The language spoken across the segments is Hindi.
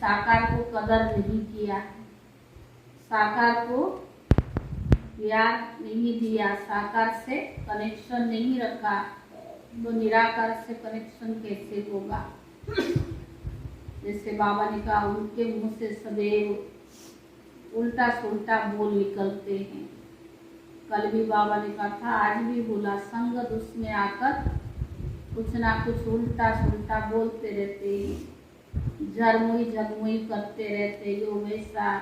साकार को कदर नहीं किया, साकार को प्यार नहीं दिया, साकार से कनेक्शन नहीं रखा, तो निराकार से कनेक्शन कैसे होगा। जैसे बाबा ने कहा उनके मुंह से सदैव उल्टा सुल्टा बोल निकलते हैं। कल भी बाबा ने कहा था, आज भी बोला, संग दुष्ट में आकर कुछ ना कुछ उल्टा सुल्टा बोलते रहते हैं, झरमुई झगमुई करते रहते, यो वैसा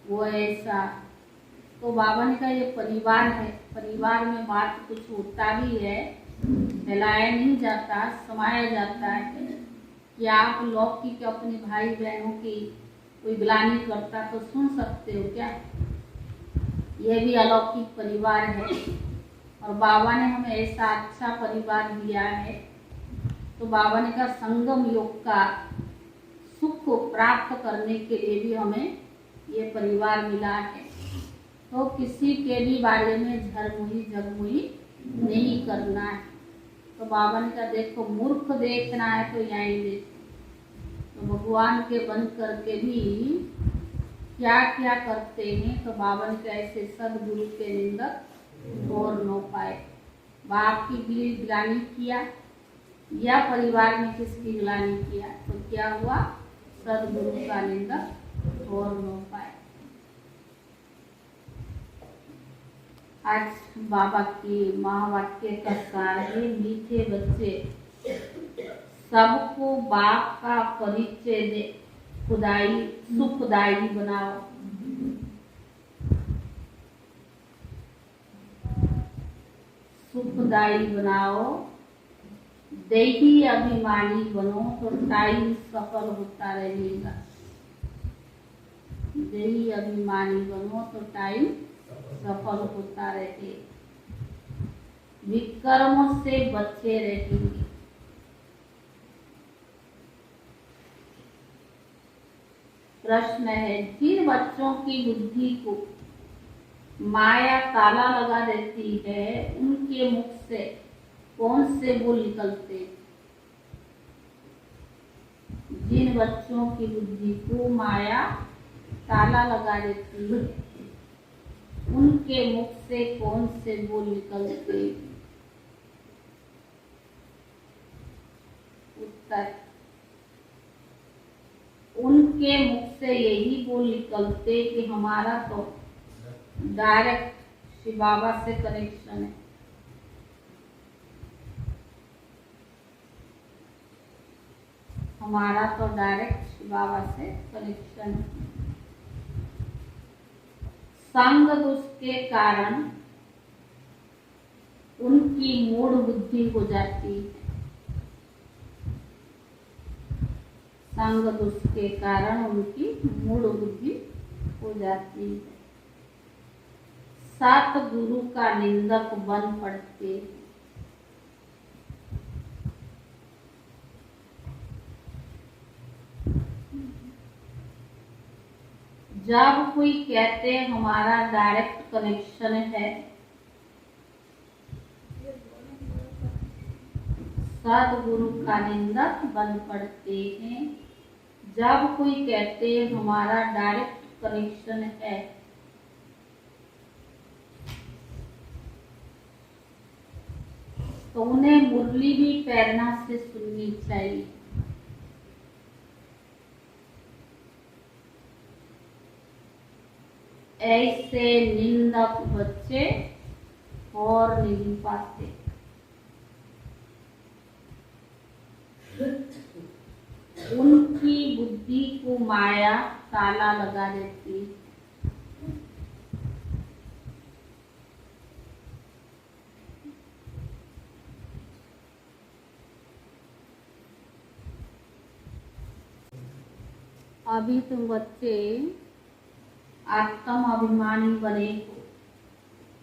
वो ऐसा। तो बाबा ने कहा ये परिवार है, परिवार में बात कुछ होता भी है, फैलाया नहीं जाता, समाया जाता है कि आप लौकिक अपने भाई बहनों की कोई ग्लानि करता तो सुन सकते हो क्या। यह भी अलौकिक परिवार है और बाबा ने हमें ऐसा अच्छा परिवार दिया है। तो बाबा ने कहा संगम योग का सुख प्राप्त करने के लिए भी हमें ये परिवार मिला है। तो किसी के भी बारे में झरमुई झगमुई नहीं करना है। तो बाबा ने कहा देखो मूर्ख देखना है तो यहीं देखो। तो भगवान के बन करके भी क्या क्या करते हैं। तो बाबा ने कहा ऐसे सदगुरु के निंदक और न पाए। बाप की ग्लानि किया या परिवार में किसकी ग्लानि किया तो क्या हुआ, सदगुरु का निंदक और न पाए। आज बाबा की महावाक्य का सार है, मीठे बच्चे सबको बाप का परिचय दे, खुदाई सुखदाई बनाओ। सुखदाई बनाओ, देही अभिमानी बनो तो टाइम सफल होता रहेगा। देही अभिमानी बनो तो टाइम सफल होता रहे, विकर्मों से बचे रहेंगे। प्रश्न है, जिन बच्चों की बुद्धि को माया ताला लगा देती है उनके मुख से कौन से बोल निकलते। जिन बच्चों की बुद्धि को माया ताला लगा देती है उनके मुख से कौन से बोल निकलते। उत्तर, उनके मुख से यही बोल निकलते कि हमारा तो डायरेक्ट शिव बाबा से कनेक्शन है। हमारा तो डायरेक्ट शिव बाबा से कनेक्शन है। संग दोष के कारण उनकी मूढ़ बुद्धि हो जाती है। संग दोष के कारण उनकी मूढ़ बुद्धि हो जाती है। सतगुरु का निंदक बन पड़ते। जब कोई कहते हमारा डायरेक्ट कनेक्शन है, सतगुरु का निंदक बन पड़ते हैं। जब कोई कहते हमारा डायरेक्ट कनेक्शन है, तो उन्हें मुरली भी प्रेरणा से सुननी चाहिए। ऐसे निंदक बच्चे और नहीं पाते। उनकी बुद्धि को माया ताला लगा देती। अभी तुम बच्चे आत्म अभिमानी बने हो,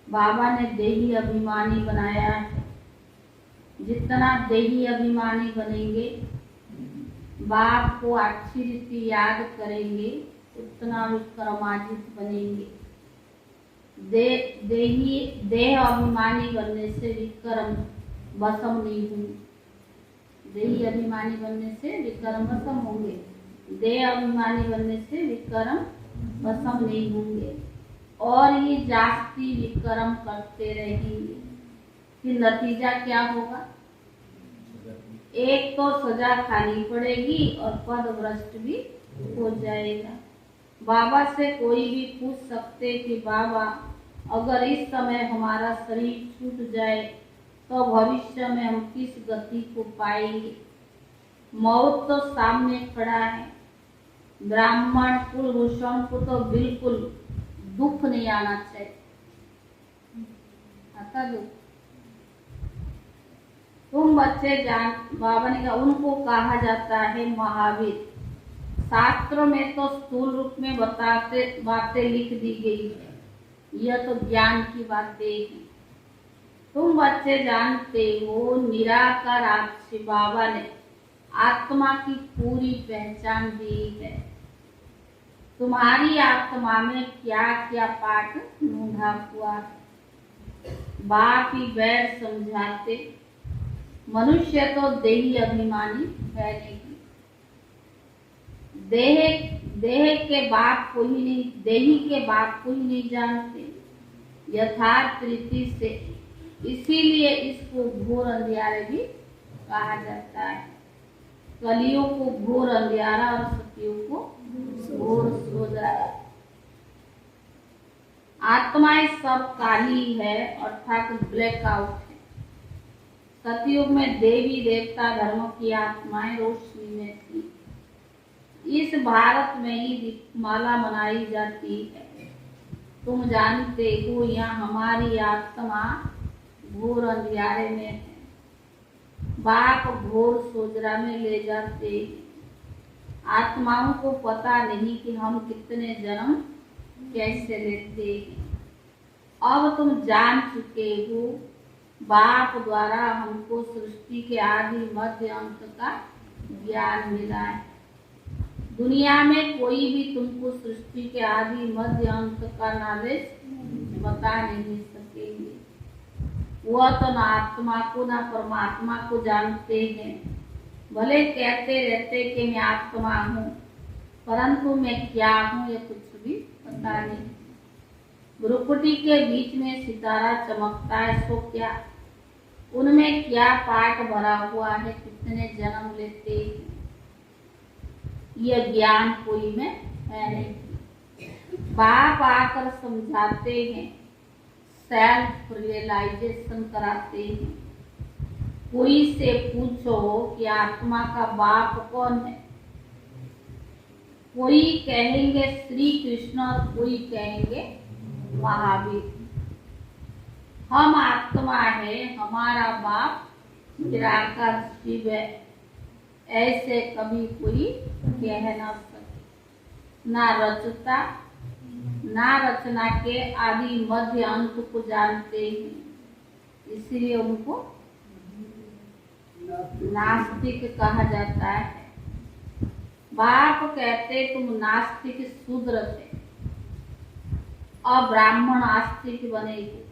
बाबा ने देही अभिमानी बनाया है। जितना देही अभिमानी बनेंगे, बाप को अच्छी रीति याद करेंगे, उतना विक्रमाजित बनेंगे। देह अभिमानी बनने से विक्रम वसम नहीं होंगे। देही अभिमानी बनने से विक्रम वसम होंगे, देह अभिमानी बनने से विक्रम भस्म नहीं होंगे और ये जास्ती विक्रम करते रहेंगे। फिर नतीजा क्या होगा? एक तो सजा खानी पड़ेगी और पद भ्रष्ट भी हो जाएगा। बाबा से कोई भी पूछ सकते कि बाबा अगर इस समय हमारा शरीर छूट जाए तो भविष्य में हम किस गति को पाएंगे? मौत तो सामने खड़ा है। ब्राह्मण कुलभूषण को तो बिल्कुल दुख नहीं आना चाहिए। आता दुख? तुम बच्चे जान, बाबा ने कहा उनको कहा जाता है महावीर। शास्त्रों में तो स्थूल रूप में बातें लिख दी गई है, यह तो ज्ञान की बातें हैं। तुम बच्चे जानते हो निराकार आपसे बाबा ने आत्मा की पूरी पहचान दी है। तुम्हारी आत्मा में क्या क्या पाठ ढूंढा हुआ है। बाप ही बैर समझाते मनुष्य तो देही अभिमानी है नहीं। देही के बाप को ही नहीं जानते यथार्थ रीति से, इसीलिए इसको घोर अंधियारे भी कहा जाता है। कलियों को घोर अंधियारा और सतियों को घोर सोजा। आत्माएं सब काली है अर्थात ब्लैकआउट है। सतयुग में देवी देवता धर्म की आत्माएं रोशनी में थी। इस भारत में ही दीपमाला मनाई जाती है। तुम जानते हो यहाँ हमारी आत्मा घोर अंधियारे में है। बाप घोर सोजरा में ले जाते हैं। आत्माओं को पता नहीं कि हम कितने जन्म कैसे लेते हैं। अब तुम जान चुके हो बाप द्वारा हमको सृष्टि के आदि मध्य अंत का ज्ञान मिला है। दुनिया में कोई भी तुमको सृष्टि के आदि मध्य अंत का नॉलेज बता नहीं सकेंगे। वह तो न आत्मा को न परमात्मा को जानते हैं। भले कहते रहते कि मैं आत्मा हूँ, परंतु मैं क्या हूँ यह कुछ भी पता नहीं। भ्रुकुटी के बीच में सितारा चमकता है सो क्या? उनमें क्या पाठ भरा हुआ है? कितने जन्म लेते हैं? यह ज्ञान कोई में है नहीं। बाप आकर समझाते हैं, सेल्फ रियलाइजेशन कराते हैं। कोई से पूछो कि आत्मा का बाप कौन है? कोई कहेंगे श्री कृष्ण और कोई कहेंगे महावीर। हम आत्मा है, हमारा बाप निराकार शिव है, ऐसे कभी कोई कह न सके। ना रचता ना रचना के आदि मध्य अंत को जानते हैं, इसलिए उनको नास्तिक कहा जाता है। बाप कहते तुम नास्तिक शूद्र थे, अब ब्राह्मण आस्तिक बनेगे।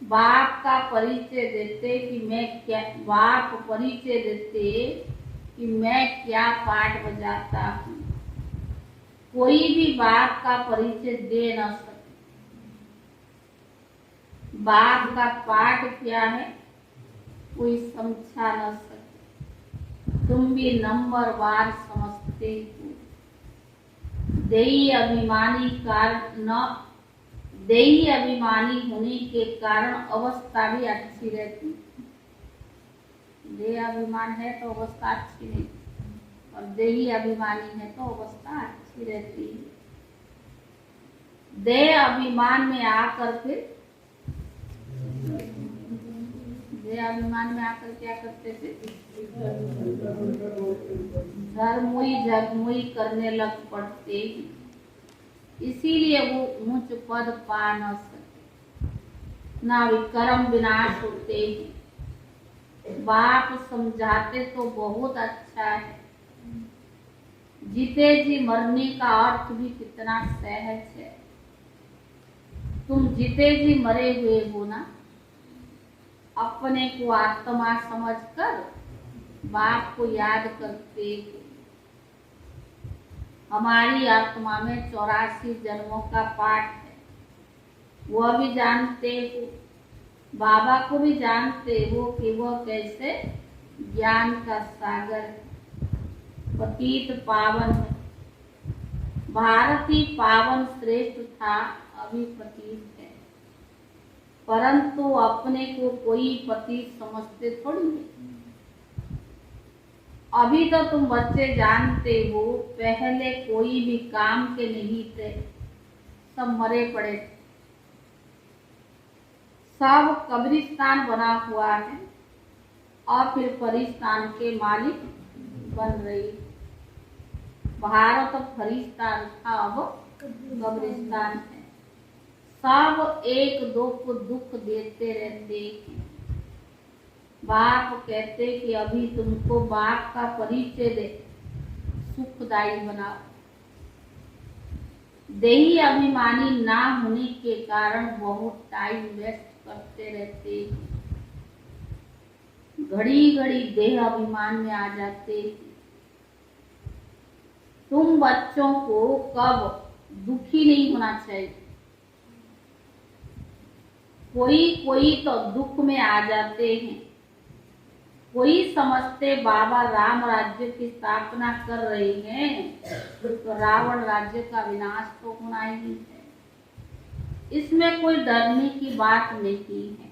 बाप का परिचय देते कि मैं क्या, बाप परिचय देते कि मैं क्या पाठ बजाता हूँ। कोई भी बाप का परिचय दे न सके। बाप का पाठ क्या है कोई समझा न सके। तुम भी नंबरवार समझते हो। देही अभिमानी होने के कारण अवस्था भी अच्छी रहती। देह अभिमान है तो अवस्था अच्छी नहीं, और देही अभिमानी है तो अवस्था अच्छी रहती है। देह अभिमान में आकर फिर देहाभिमान में आकर क्या करते थे? धर्मोई जगमोई करने लग पड़ते। इसीलिए वो ऊंच पद पा न सके, ना विक्रम विनाश होते हैं। बाप समझाते तो बहुत अच्छा है। जीते जी मरने का अर्थ भी कितना सहज है। तुम जीते जी मरे हुए हो ना, अपने को आत्मा समझकर बाप को याद करते हो। हमारी आत्मा में 84 जन्मों का पाठ है, वह भी जानते हो, बाबा को भी जानते हो कि वह कैसे ज्ञान का सागर है, पतित पावन है। भारत ही पावन श्रेष्ठ था, अभी पतित है, परंतु अपने को कोई पतित समझते थोड़ी है। अभी तो तुम बच्चे जानते हो, पहले कोई भी काम के नहीं थे, सब मरे पड़े थे, सब कब्रिस्तान बना हुआ है और फिर फरिस्तान के मालिक बन रही। भारत फरिस्तान था, अब कब्रिस्तान है। सब एक दो को दुख देते रहते हैं। बाप कहते कि अभी तुमको बाप का परिचय दे, सुखदायी बनाओ। देही अभिमानी ना होने के कारण बहुत टाइम वेस्ट करते रहते हैं, घड़ी घड़ी देह अभिमान में आ जाते हैं। तुम बच्चों को कब दुखी नहीं होना चाहिए। कोई तो दुख में आ जाते हैं, कोई समझते बाबा राम राज्य की स्थापना कर रहे हैं तो रावण राज्य का विनाश तो होना ही है। इसमें कोई डरने की बात नहीं है।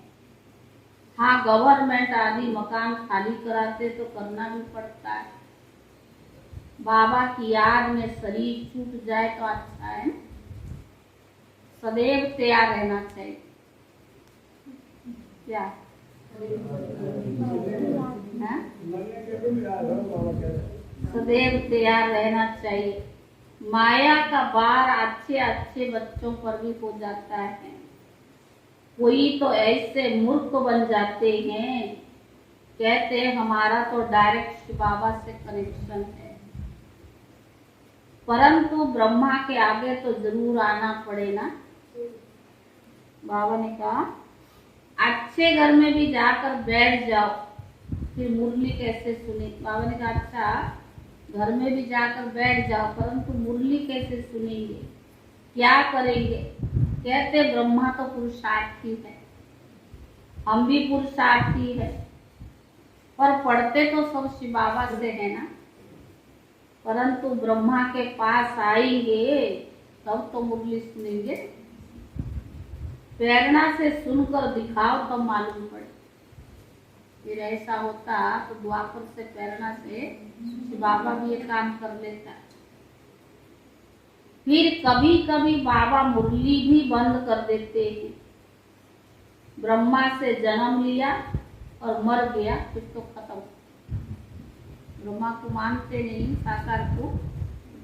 हाँ, गवर्नमेंट आदि मकान खाली कराते तो करना भी पड़ता है। बाबा की याद में शरीर छूट जाए तो अच्छा है, सदैव तैयार रहना चाहिए। क्या सदैव तैयार रहना चाहिए। माया का बार अच्छे अच्छे बच्चों पर भी हो जाता है। कोई तो ऐसे मूर्ख बन जाते हैं, कहते हैं हमारा तो डायरेक्ट शिव बाबा से कनेक्शन है, परंतु ब्रह्मा के आगे तो जरूर आना पड़ेगा। बाबा ने कहा अच्छे घर में भी जाकर बैठ जाओ, फिर मुरली कैसे सुने। बाबा ने कहा अच्छा घर में भी जाकर बैठ जाओ, परंतु मुरली कैसे सुनेंगे, क्या करेंगे। कहते ब्रह्मा तो पुरुषार्थी है, हम भी पुरुषार्थी है, पर पढ़ते तो सब शिव बाबा से है ना, परंतु ब्रह्मा के पास आएंगे तब तो मुरली सुनेंगे। प्रेरणा से सुनकर दिखाओ तब तो मालूम पड़े। फिर ऐसा होता तो द्वापर से प्रेरणा से बाबा भी ये काम कर लेता। फिर कभी कभी बाबा मुरली भी बंद कर देते हैं। ब्रह्मा से जन्म लिया और मर गया, फिर तो खत्म। ब्रह्मा को मानते नहीं, साकार को,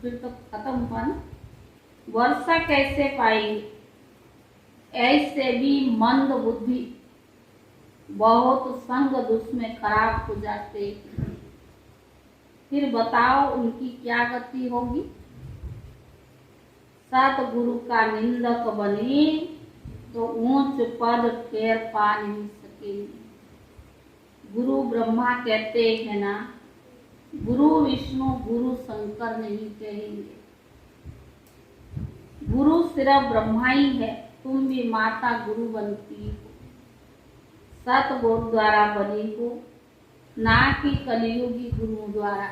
फिर तो खत्म। बन वर्षा कैसे पाएंगे। ऐसे भी मंद बुद्धि बहुत संग दुष्ट में खराब हो जाते। फिर बताओ उनकी क्या गति होगी। सतगुरु का निंदक बने तो ऊंच पद ठेर पा नहीं सकेंगे। गुरु ब्रह्मा कहते हैं ना, गुरु विष्णु गुरु शंकर नहीं कहेंगे। गुरु सिर्फ ब्रह्मा ही है, तुम भी माता गुरु बनती हो, सतगुरु द्वारा बनी हो, ना कि कलियुगी गुरु द्वारा।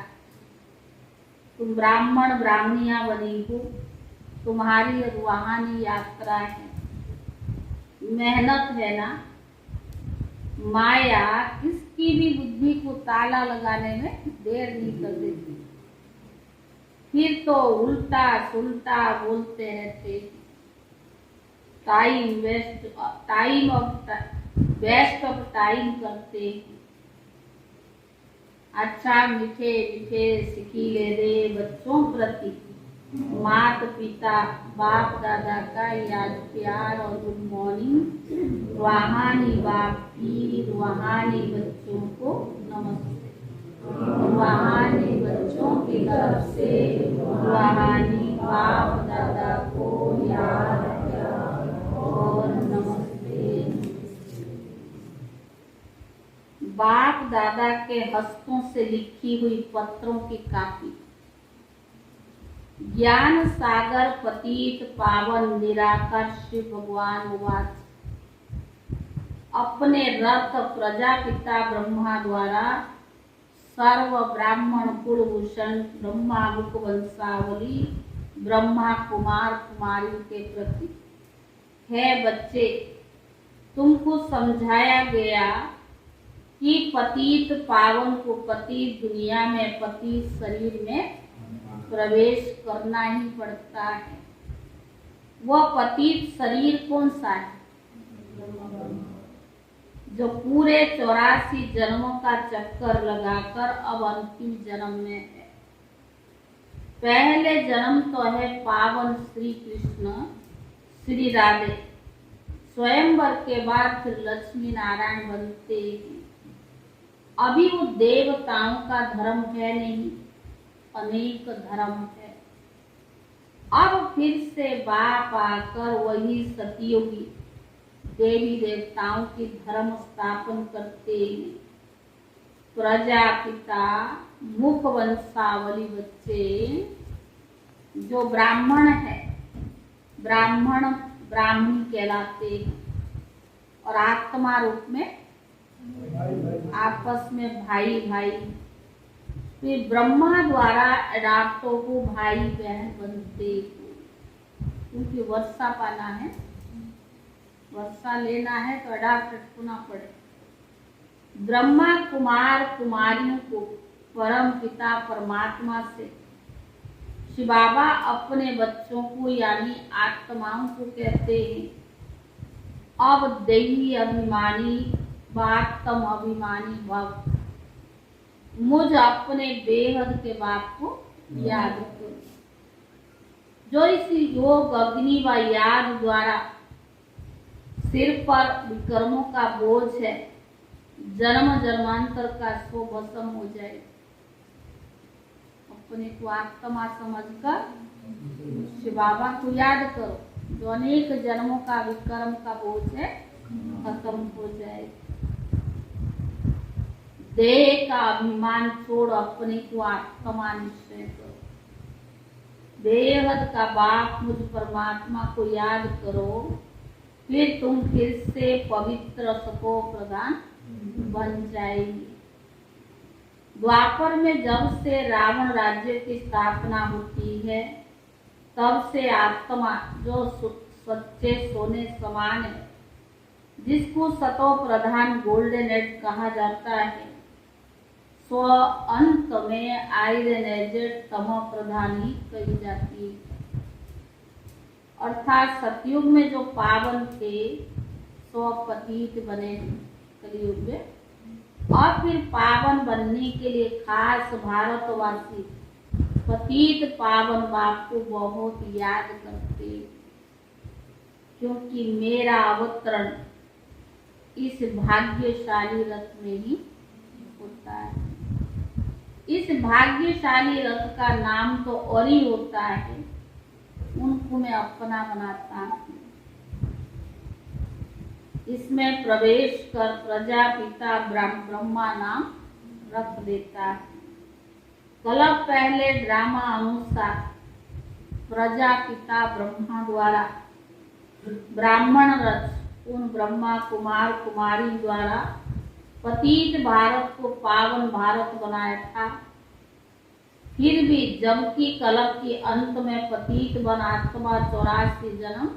तुम ब्राह्मण ब्राह्मणिया बनी हो, तुम्हारी रूहानी यात्रा है, मेहनत है ना। माया किसकी भी बुद्धि को ताला लगाने में देर नहीं कर देती। फिर तो उल्टा सुल्टा बोलते रहते, टाइम वेस्ट ऑफ टाइम करते। अच्छा मीठे मीठे सिकीले दे बच्चों प्रति मात पिता बाप दादा का याद प्यार और गुड मॉर्निंग। रूहानी बाप की रूहानी बच्चों को नमस्ते। रूहानी बच्चों की तरफ से रूहानी बाप दादा को याद प्यार और नमस्ते। बाप दादा के हस्तों से लिखी हुई पत्रों की कापी ज्ञान सागर पतित पावन निराकार शिव भगवान उवाच। अपने रथ प्रजापिता ब्रह्मा द्वारा सर्व ब्राह्मण कुलभूषण ब्रह्मा मुख वंशावली ब्रह्मा कुमार कुमारी के प्रति, है बच्चे, तुमको समझाया गया कि पतित पावन को पतित दुनिया में पतित शरीर में प्रवेश करना ही पड़ता है। वह पतित शरीर कौन सा है? जो पूरे 84 जन्मों का चक्कर लगाकर अब अंतिम जन्म में है। पहले जन्म तो है पावन श्री कृष्ण श्री राधे, स्वयंवर के बाद फिर लक्ष्मी नारायण बनते हैं। अभी वो देवताओं का धर्म है नहीं, अनेक धर्म है। अब फिर से बाप आकर वही सतयुगी देवी देवताओं की धर्म स्थापन करते हैं। प्रजापिता मुख वंशावली बच्चे जो ब्राह्मण है, ब्राह्मण ब्राह्मणी कहलाते हैं और आत्मा रूप में आपस में भाई भाई। फिर ब्रह्मा द्वारा अडाप्टों को भाई बहन बनते हैं, क्योंकि वर्षा पाना है, वर्षा लेना है तो अडाप्ट होना पड़े। ब्रह्मा कुमार कुमारियों को परम पिता परमात्मा से शिव बाबा अपने बच्चों को यानी आत्माओं को कहते हैं, अब दैवी अभिमानी बातम अभिमानी भव, मुझ अपने बेहद के बाप को याद करो। जो इस योग अग्नि व याद द्वारा सिर पर विकर्मों का बोझ है, जन्म जन्मांतर का सो भस्म हो जाए। अपने को आत्मा समझकर शिव बाबा को याद करो, जो अनेक जन्मों का विकर्म का बोझ है खत्म हो जाए। देह का अभिमान छोड़ अपने को आत्मा निश्चय करो। बेहद का बाप मुझ परमात्मा को याद करो, फिर तुम फिर से पवित्र सको प्रधान बन जाएगी। द्वापर में जब से रावण राज्य की स्थापना होती है, तब से आत्मा जो सच्चे सोने समान है, जिसको सतो प्रधान गोल्डन एज कहा जाता है, स्व अंत में आयरन एजेड तमो प्रधान ही कही जाती है। अर्थात सतयुग में जो पावन थे सो पतित बने कलयुग में, और फिर पावन बनने के लिए खास भारतवासी पतित पावन बाप को बहुत याद करते, क्योंकि मेरा अवतरण इस भाग्यशाली रथ में ही होता है। इस भाग्यशाली रथ का नाम तो और ही होता है, उनको मैं अपना बनाता हूँ। इसमें प्रवेश कर प्रजापिता ब्रह्मा नाम रख देता है। कलप पहले ड्रामा अनुसार प्रजापिता ब्रह्मा द्वारा ब्राह्मण रथ उन ब्रह्मा कुमार कुमारी द्वारा पतित भारत को पावन भारत बनाया था। फिर भी जबकि कलप के अंत में पतित बन आत्मा 84 जन्म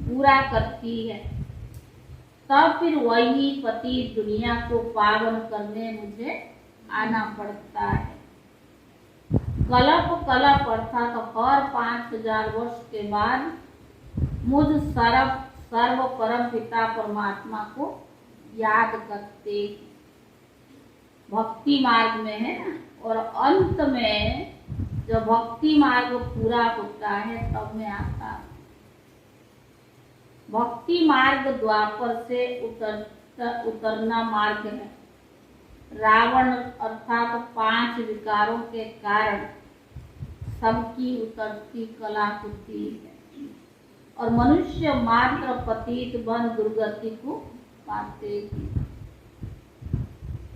पूरा करती है, तब फिर वही पतित दुनिया को पावन करने मुझे आना पड़ता है। कलप अर्थात हर 5000 वर्ष के बाद मुझ सर्व परम पिता परमात्मा को याद करते। भक्ति मार्ग में है ना, और अंत में जब भक्ति मार्ग पूरा होता है तब मैं आता। भक्ति मार्ग द्वापर से उतरना मार्ग है। रावण अर्थात 5 विकारों के कारण सबकी उतरती कला होती है, और मनुष्य मात्र पतित बन दुर्गति को पाते हैं।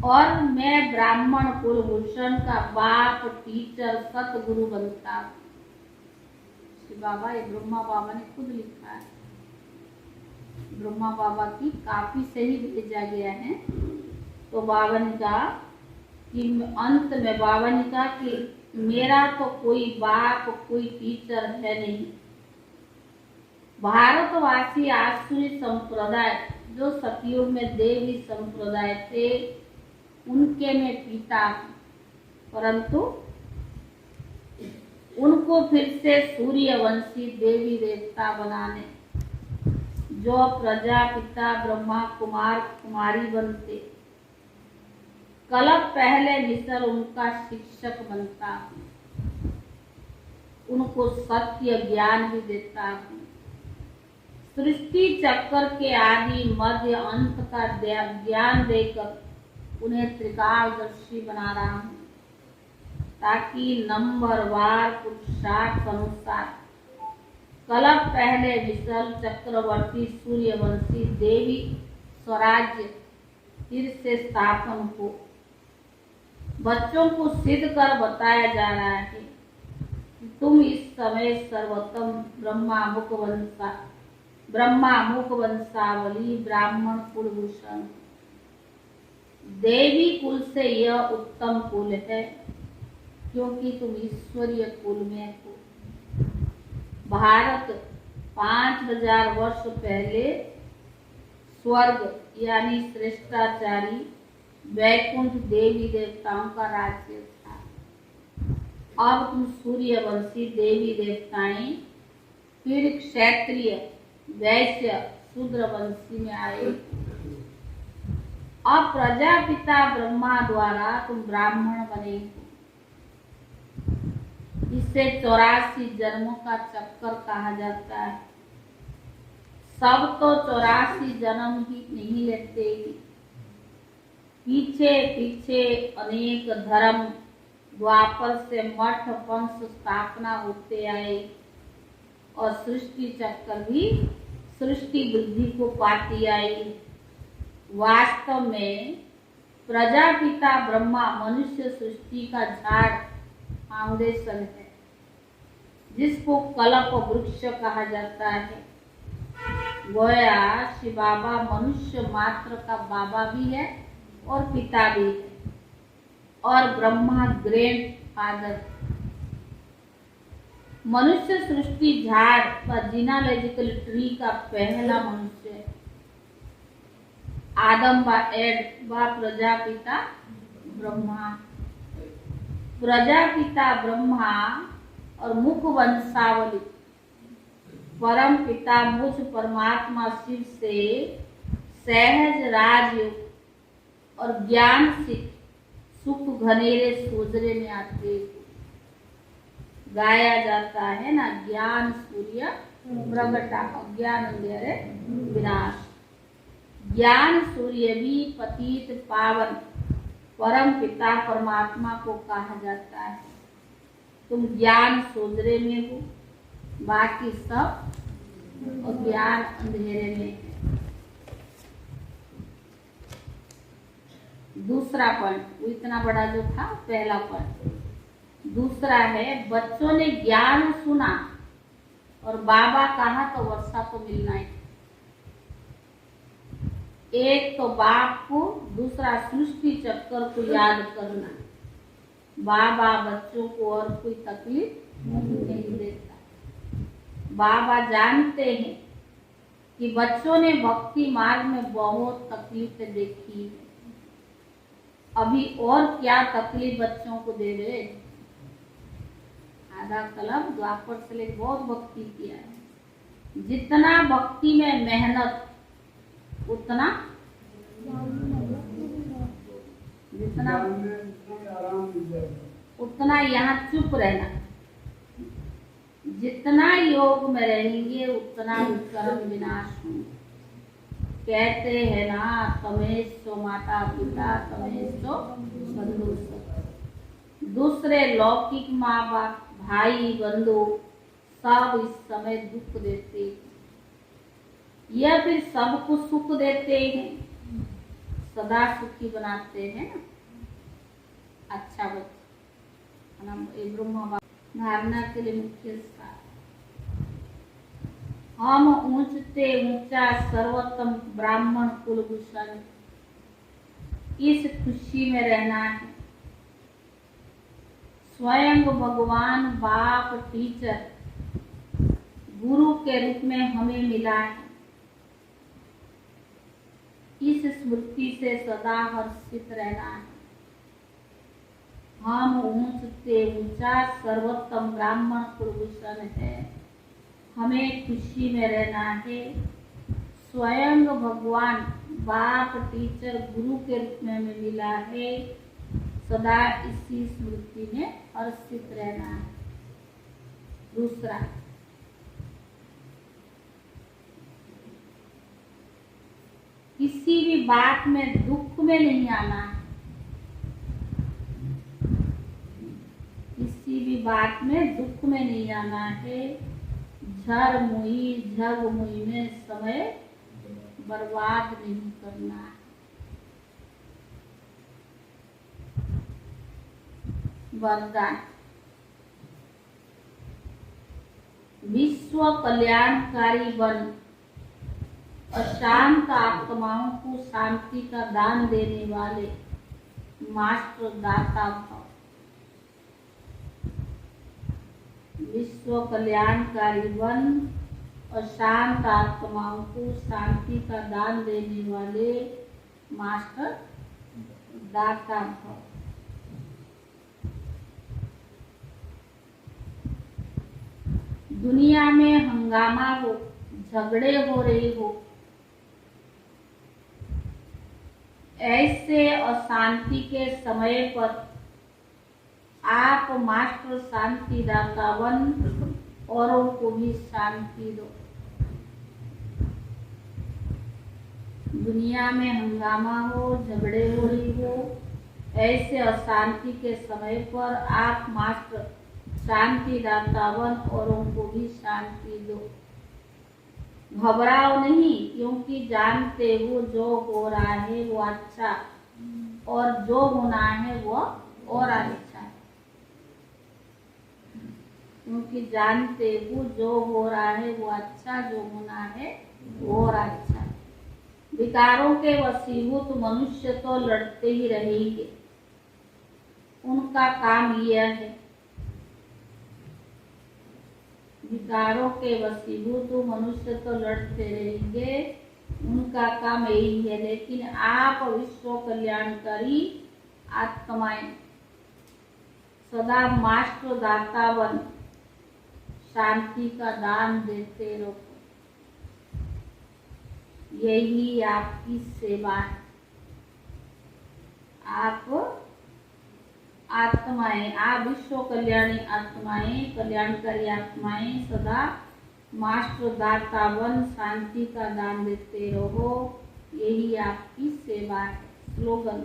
और मैं ब्राह्मण कुलभूषण का बाप टीचर सतगुरु बनता हूँ। शिव बाबा, ये ब्रह्मा बाबा ने खुद लिखा है, ब्रह्मा बाबा की कापी से ही भेजा गया है। तो बाबा ने कहा कि अंत में बाबा ने कहा कि मेरा तो कोई बाप, कोई टीचर है नहीं। भारतवासी आसुरी संप्रदाय जो सतयुग में देवी संप्रदाय थे, उनके मैं पिता हूँ, परंतु उनको फिर से सूर्यवंशी देवी देवता बनाने, जो प्रजापिता ब्रह्मा कुमार कुमारी बनते, कल्प पहले मिसल उनका शिक्षक बनता हूँ, उनको सत्य ज्ञान भी देता हूँ। सृष्टि चक्कर के आदि मध्य अंत का ज्ञान देकर उन्हें त्रिकालदर्शी बना रहा हूँ, ताकि नंबरवार पुरुषार्थ अनुसार कल्प पहले विशल चक्रवर्ती सूर्यवंशी देवी स्वराज्य फिर से स्थापन हो। बच्चों को सिद्ध कर बताया जा रहा है कि तुम इस समय सर्वोत्तम ब्रह्मा मुख वंशावली ब्राह्मण कुलभूषण, देवी कुल से यह उत्तम कुल है, क्योंकि तुम ईश्वरीय कुल में हो। भारत 5000 वर्ष पहले स्वर्ग यानी श्रेष्ठाचारी वैकुंठ देवी देवताओं का राज्य था। अब तुम सूर्यवंशी देवी देवताएं फिर क्षत्रिय वैश्य शूद्रवंशी में आए। अब प्रजापिता ब्रह्मा द्वारा तुम ब्राह्मण बने हो। इसे 84 जन्मों का चक्कर कहा जाता है। सब तो 84 जन्म ही नहीं लेते, पीछे पीछे अनेक धर्म द्वापर से मठ वंश स्थापना होते आए और सृष्टि चक्कर भी सृष्टि वृद्धि को पाती आई। वास्तव में प्रजापिता ब्रह्मा मनुष्य सृष्टि का झाड़ फाउंडेशन है, जिसको कल्प वृक्ष कहा जाता है। गोया शिव बाबा मनुष्य मात्र का बाबा भी है और पिता भी है, और ब्रह्मा ग्रैंड फादर। मनुष्य सृष्टि झाड़ व जीनोलॉजिकल ट्री का पहला मनुष्य आदम व एड व प्रजापिता ब्रह्मा। प्रजापिता ब्रह्मा और मुख वंशावली परम पिता मुझ परमात्मा शिव से सहज राजयोग और ज्ञान से सुख घनेरे सोजरे में आते गाया जाता है ना। ज्ञान सूर्य प्रगटा, अज्ञान अंधेरे विनाश। ज्ञान सूर्य भी पतित पावन परम पिता परमात्मा को कहा जाता है। तुम ज्ञान सोजरे में हो, बाकी सब अज्ञान अंधेरे में है। दूसरा पॉइंट, वो इतना बड़ा जो था पहला पॉइंट। दूसरा है बच्चों ने ज्ञान सुना और बाबा कहा तो वर्षा तो मिलना है। एक तो बाप को, दूसरा सृष्टि चक्कर को याद करना। बाबा बच्चों को और कोई तकलीफ नहीं देता। बाबा जानते हैं कि बच्चों ने भक्ति मार्ग में बहुत तकलीफें देखी है, अभी और क्या तकलीफ बच्चों को दे रहे। आधा कलम द्वापर से लेकर बहुत भक्ति किया है। जितना भक्ति में मेहनत उतना यहाँ चुप रहना। जितना योग में रहेंगे उतना कर्म विनाश होंगे। कहते हैं ना, तमेशो माता पिता तमेशो बंधु। दूसरे लौकिक माँ बाप भाई बंधु सब इस समय दुख देते हैं, यह फिर सबको सुख देते हैं, सदा सुखी बनाते हैं ना। अच्छा बच्चा ब्रह्मा बाबा धारणा के लिए मुख्य सार हम ऊंचते ऊंचा सर्वोत्तम ब्राह्मण कुलभूषण, इस खुशी में रहना है। स्वयं भगवान बाप टीचर गुरु के रूप में हमें मिला है। इस स्मृति से सदा हर्षित रहना है। हम ऊंचते ऊंचा सर्वोत्तम ब्राह्मण कुलभूषण है, हमें खुशी में रहना है। स्वयं भगवान बाप टीचर गुरु के रूप में हमें मिला है, सदा इसी स्मृति में हर्षित रहना है। दूसरा, किसी भी बात में दुख में नहीं आना है। किसी भी बात में दुख में नहीं आना है। झर मुई झग मुई में समय बर्बाद नहीं करना है। वरदान, विश्व कल्याणकारी बन, अशांत आत्माओं को शांति का दान देने वाले मास्टर दाता भव। विश्व कल्याणकारी बन, अशांत आत्माओं को शांति का दान देने वाले मास्टर दाता भव। दुनिया में हंगामा हो, झगड़े हो रहे हो, ऐसे अशांति के समय पर आप मास्टर शांति दाता बन औरों को भी शांति दो। दुनिया में हंगामा हो, झगड़े हो रही हो, ऐसे अशांति के समय पर आप मास्टर शांति दाता बन औरों को भी शांति दो। घबराओ नहीं, क्योंकि जानते हो जो हो रहा है वो अच्छा, और जो होना है वो और अच्छा है। क्योंकि जानते हो जो हो रहा है वो अच्छा, जो होना है वो और अच्छा है। विकारों के वशीभूत मनुष्य तो लड़ते ही रहेंगे, उनका काम यह है। विकारों के वशीभूत मनुष्य तो लड़ते रहेंगे, उनका काम यही है। लेकिन आप विश्व कल्याणकारी आत्माएं सदा मास्टर दाता बन शांति का दान देते रहो। यही आपकी सेवा है। आप आत्माएं, आप विश्व कल्याणी आत्माएं, कल्याणकारी आत्माएं सदा मास्टर दाता बन शांति का दान देते रहो। यही आपकी सेवा है। स्लोगन,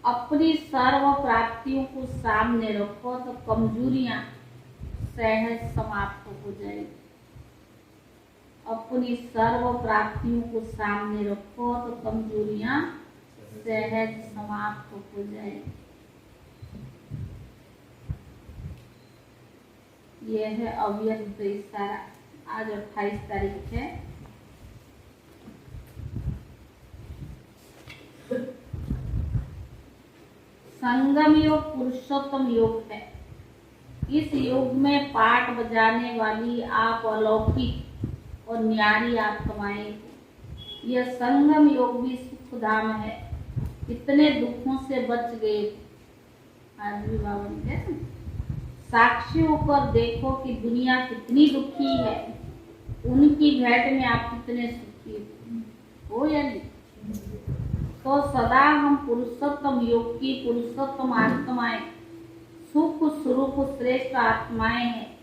अपनी सर्व प्राप्तियों को सामने रखो तो कमजोरियां सहज समाप्त हो जाएगी। अपनी सर्व प्राप्तियों को सामने रखो तो कमजोरियां सहज समाप्त हो जाए। यह है अव्यक्त इशारा। आज 28 तारीख है। संगम योग पुरुषोत्तम योग है। इस योग में पाठ बजाने वाली आप अलौकिक और न्यारी आत्माएं। यह संगम योग भी सुखधाम है। कितने दुखों से बच गए। आज भी बाबा ने साक्षी होकर देखो कि दुनिया कितनी दुखी है, उनकी भेंट में आप कितने सुखी हो या नहीं। तो सदा हम पुरुषोत्तम योग की पुरुषोत्तम आत्माएं, सुख स्वरूप श्रेष्ठ आत्माएं हैं।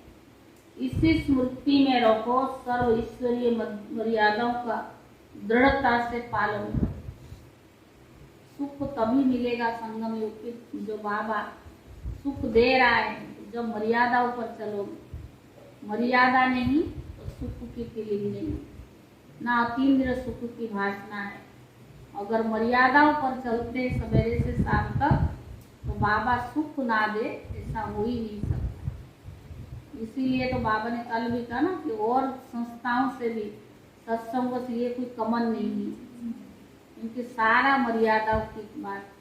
इसी स्मृति में रखो। सर्व ईश्वरीय मर्यादाओं का दृढ़ता से पालन करो। सुख तभी मिलेगा संगम योग के, जो बाबा सुख दे रहा है, जब मर्यादाओं पर चलोगे। मर्यादा नहीं तो सुख की फीलिंग नहीं, ना अतीन्द्र सुख की भाषणा है। अगर मर्यादाओं पर चलते सवेरे से शाम तक तो बाबा सुख ना दे, ऐसा हो ही नहीं सकता। इसीलिए तो बाबा ने कल भी कहा ना कि और संस्थाओं से भी सत्संगों से ये कोई कमन नहीं है, इनकी सारा मर्यादाओं की बात